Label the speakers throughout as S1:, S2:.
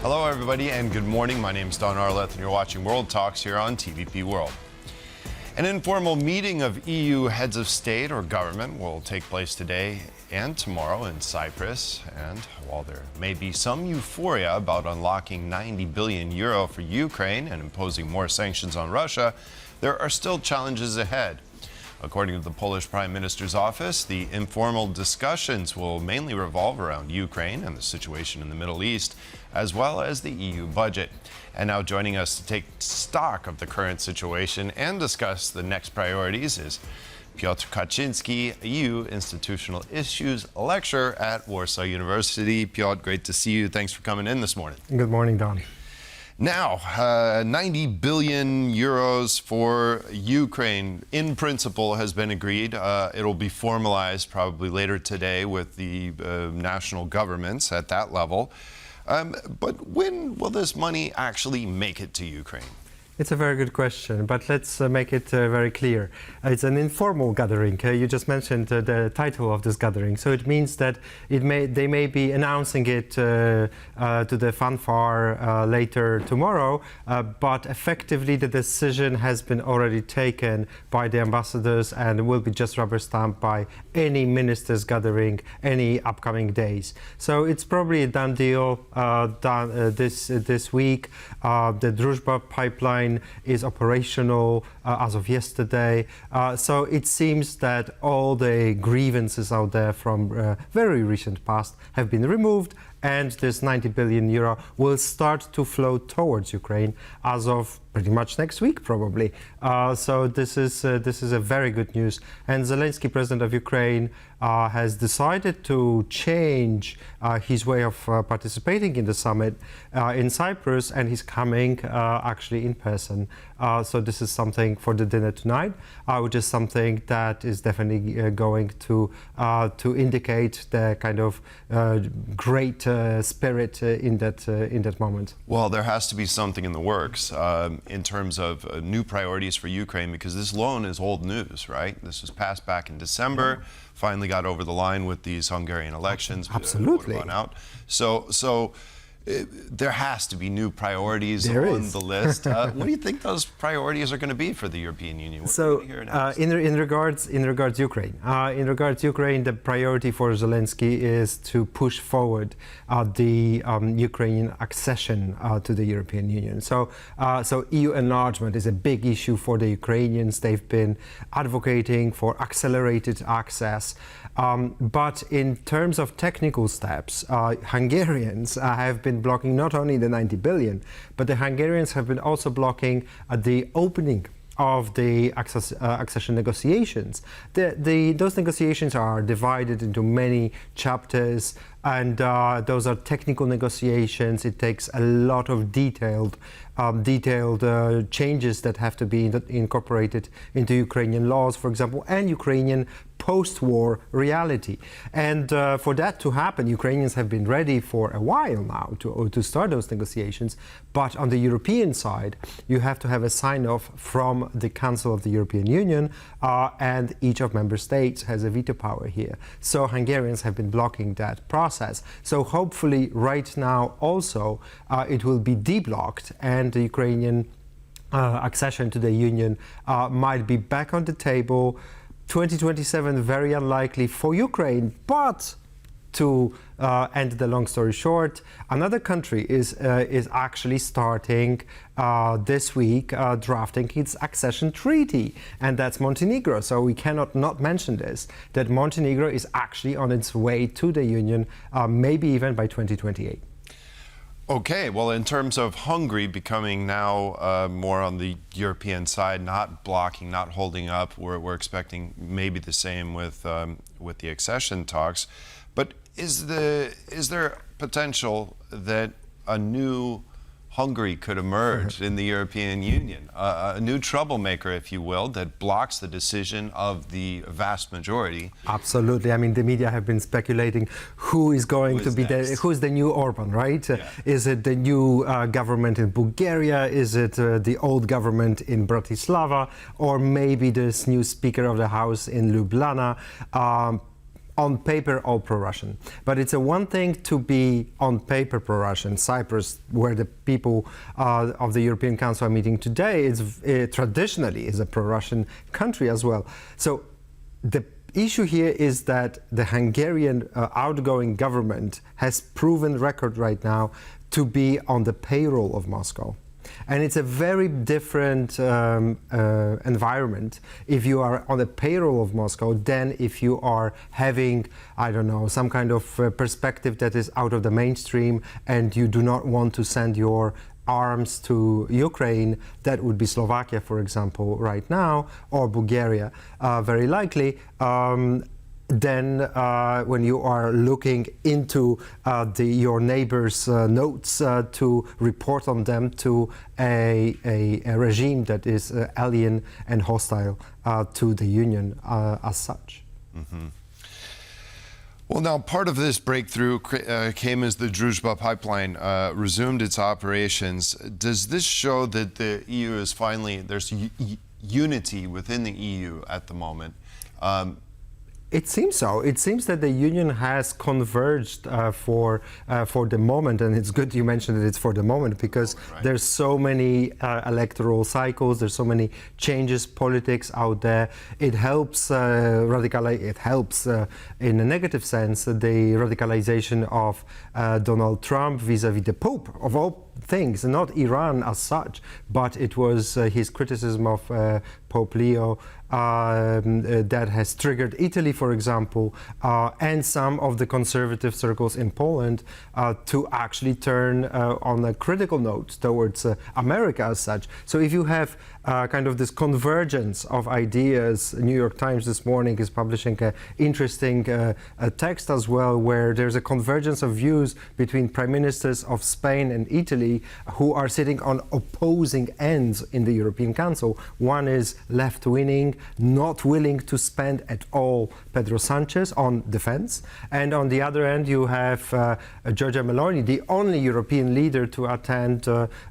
S1: Hello, everybody, and good morning. My name is Don Arleth, and you're watching World Talks here on TVP World. An informal meeting of EU heads of state or government will take place today and tomorrow in Cyprus. And while there may be some euphoria about unlocking 90 billion euro for Ukraine and imposing more sanctions on Russia, there are still challenges ahead. According to the Polish Prime Minister's office, the informal discussions will mainly revolve around Ukraine and the situation in the Middle East, as well as the EU budget. And now joining us to take stock of the current situation and discuss the next priorities is Piotr Kaczyński, EU Institutional Issues Lecturer at Warsaw University. Piotr, great to see you. Thanks for coming in this morning.
S2: Good morning, Don.
S1: Now, 90 billion euros for Ukraine, in principle, has been agreed. It'll be formalized probably later today with the national governments at that level. But when will this money actually make it to Ukraine?
S2: It's a very good question, but let's make it very clear. It's an informal gathering. You just mentioned the title of this gathering, so it means that they may be announcing it to the fanfare later tomorrow, but effectively the decision has been already taken by the ambassadors and will be just rubber stamped by any ministers gathering any upcoming days. So it's probably a done deal this week. The Druzhba pipeline is operational as of yesterday. So it seems that all the grievances out there from very recent past have been removed, and this 90 billion euro will start to flow towards Ukraine as of pretty much next week, probably. So this is a very good news. And Zelenskyy, president of Ukraine, has decided to change his way of participating in the summit in Cyprus, and he's coming actually in person. So this is something for the dinner tonight, which is something that is definitely going to indicate the kind of great spirit in that moment.
S1: Well, there has to be something in the works in terms of new priorities for Ukraine, because this loan is old news, right? This was passed back in December, finally got over the line with these Hungarian elections.
S2: Absolutely.
S1: So there has to be new priorities on the list. What do you think those priorities are going to be for the European Union?
S2: So, in regards Ukraine, the priority for Zelenskyy is to push forward the Ukrainian accession to the European Union. So EU enlargement is a big issue for the Ukrainians. They've been advocating for accelerated access. But in terms of technical steps, Hungarians have been blocking not only the 90 billion, but the Hungarians have been also blocking the opening of the accession negotiations. Those negotiations are divided into many chapters, and those are technical negotiations. It takes a lot of detailed changes that have to be incorporated into Ukrainian laws, for example, and Ukrainian post-war reality. And for that to happen, Ukrainians have been ready for a while now to start those negotiations. But on the European side, you have to have a sign-off from the Council of the European Union, and each of member states has a veto power here. So Hungarians have been blocking that process. So hopefully right now also it will be deblocked, and the Ukrainian accession to the Union might be back on the table. 2027 very unlikely for Ukraine, but to end the long story short, another country is actually starting this week drafting its accession treaty, and that's Montenegro. So we cannot not mention this, that Montenegro is actually on its way to the Union, maybe even by 2028.
S1: Okay, well, in terms of Hungary becoming now more on the European side, not blocking, not holding up, we're expecting maybe the same with the accession talks. But is there potential that a new Hungary could emerge in the European Union, a new troublemaker, if you will, that blocks the decision of the vast majority?
S2: Absolutely. I mean, the media have been speculating who's the new Orban, right?
S1: Yeah.
S2: Is it the new government in Bulgaria? Is it the old government in Bratislava? Or maybe this new Speaker of the House in Ljubljana? on paper all pro-Russian. But it's a one thing to be on paper pro-Russian. Cyprus, where the people of the European Council are meeting today, traditionally is a pro-Russian country as well. So the issue here is that the Hungarian outgoing government has proven record right now to be on the payroll of Moscow. And it's a very different environment if you are on the payroll of Moscow than if you are having, I don't know, some kind of perspective that is out of the mainstream and you do not want to send your arms to Ukraine. That would be Slovakia, for example, right now, or Bulgaria, very likely. Then when you are looking into your neighbor's notes to report on them to a regime that is alien and hostile to the Union as such.
S1: Mm-hmm. Well, now part of this breakthrough came as the Druzhba pipeline resumed its operations. Does this show that the EU is finally, there's unity within the EU at the moment?
S2: It seems so. It seems that the Union has converged for the moment, and it's good you mentioned that it's for the moment because there's so many electoral cycles, there's so many changes, politics out there. It helps it helps in a negative sense the radicalization of Donald Trump vis-a-vis the Pope of all things, not Iran as such, but it was his criticism of Pope Leo that has triggered Italy, for example, and some of the conservative circles in Poland to actually turn on a critical note towards America as such. So if you have kind of this convergence of ideas, New York Times this morning is publishing an interesting text as well, where there's a convergence of views between prime ministers of Spain and Italy who are sitting on opposing ends in the European Council. One is left-wing, not willing to spend at all Pedro Sanchez on defense, and on the other end you have Giorgia Meloni, the only European leader to attend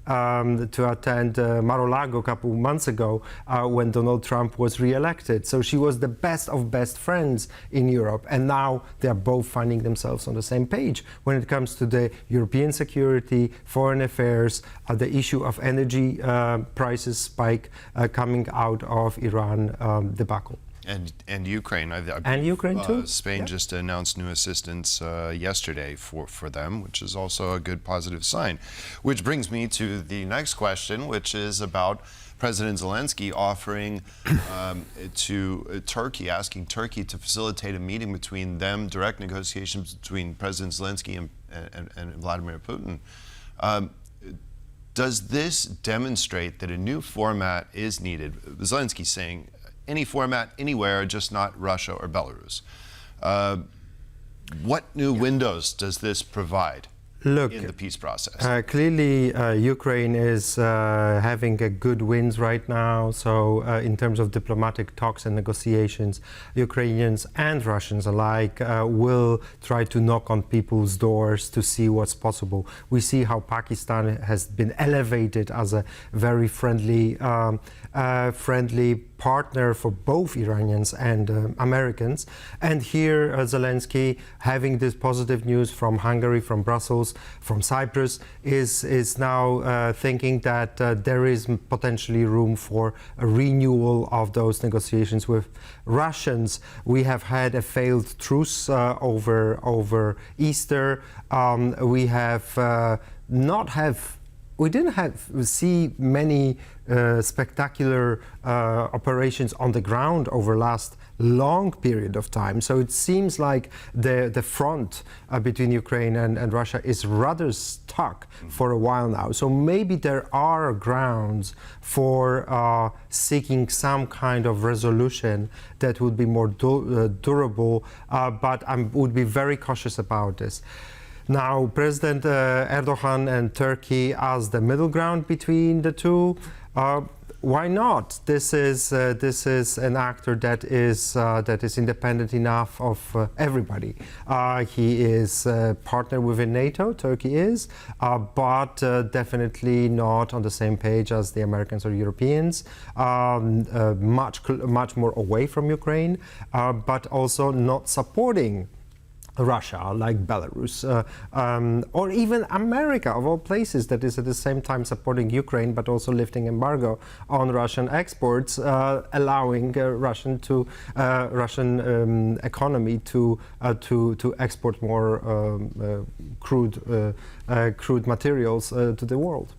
S2: Mar-a-Lago a couple months ago when Donald Trump was re-elected. So she was the best of best friends in Europe, and now they are both finding themselves on the same page when it comes to the European security, foreign affairs, the issue of energy prices spike coming out of Iran debacle.
S1: And Ukraine.
S2: And Ukraine too.
S1: Spain just announced new assistance yesterday for them, which is also a good positive sign. Which brings me to the next question, which is about President Zelenskyy offering to Turkey, asking Turkey to facilitate a meeting between them, direct negotiations between President Zelenskyy and Vladimir Putin. Does this demonstrate that a new format is needed? Zelenskyy saying any format, anywhere, just not Russia or Belarus. What new windows does this provide in the peace process?
S2: Clearly, Ukraine is having a good wins right now. So in terms of diplomatic talks and negotiations, Ukrainians and Russians alike will try to knock on people's doors to see what's possible. We see how Pakistan has been elevated as a very friendly partner for both Iranians and Americans. And here Zelenskyy, having this positive news from Hungary, from Brussels, from Cyprus, is now thinking that there is potentially room for a renewal of those negotiations with Russians. We have had a failed truce over Easter. We didn't see many spectacular operations on the ground over last long period of time. So it seems like the front between Ukraine and Russia is rather stuck for a while now. So maybe there are grounds for seeking some kind of resolution that would be more durable, but I would be very cautious about this. Now, President Erdogan and Turkey as the middle ground between the two, Why not? This is an actor that is independent enough of everybody. He is a partner within NATO. Turkey is, but definitely not on the same page as the Americans or Europeans. Much more away from Ukraine, but also not supporting Russia, like Belarus, or even America, of all places, that is at the same time supporting Ukraine, but also lifting embargo on Russian exports, allowing Russian economy to export more crude materials to the world.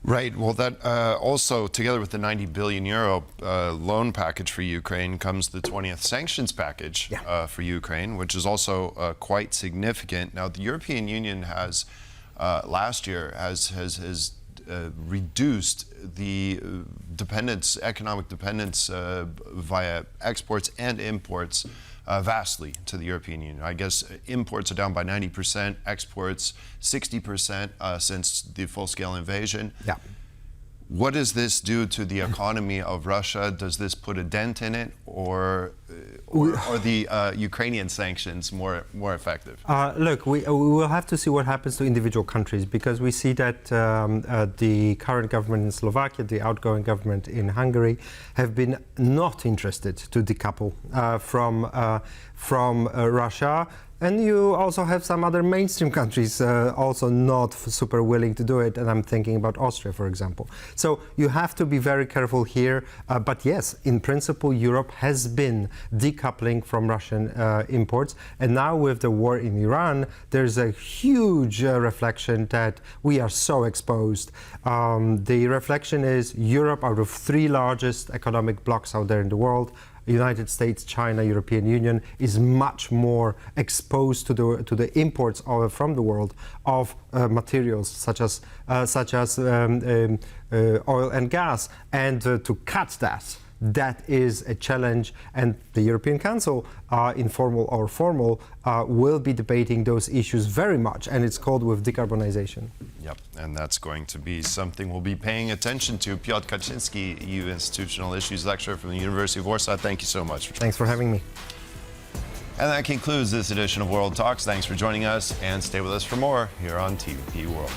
S1: Right. Well, that also, together with the 90 billion euro loan package for Ukraine, comes the 20th sanctions package for Ukraine, which is also quite significant. Now, the European Union has last year has reduced the economic dependence via exports and imports vastly to the European Union. I guess imports are down by 90%, exports 60% since the full-scale invasion.
S2: Yeah.
S1: What does this do to the economy of Russia? Does this put a dent in it, or are the Ukrainian sanctions more effective?
S2: Look, we will have to see what happens to individual countries, because we see that the current government in Slovakia, the outgoing government in Hungary, have been not interested to decouple from Russia. And you also have some other mainstream countries also not super willing to do it, and I'm thinking about Austria, for example. So you have to be very careful here. But yes, in principle, Europe has been decoupling from Russian imports. And now with the war in Iran, there's a huge reflection that we are so exposed. The reflection is Europe, out of three largest economic blocs out there in the world, United States, China, European Union, is much more exposed to the imports from the world of materials such as oil and gas, and to cut that is a challenge, and the European Council, informal or formal, will be debating those issues very much, and it's called with decarbonization.
S1: Yep, and that's going to be something we'll be paying attention to. Piotr Kaczyński, EU Institutional Issues Lecturer from the University of Warsaw, thank you so much.
S2: Thanks for having me.
S1: And that concludes this edition of World Talks. Thanks for joining us, and stay with us for more here on TVP World.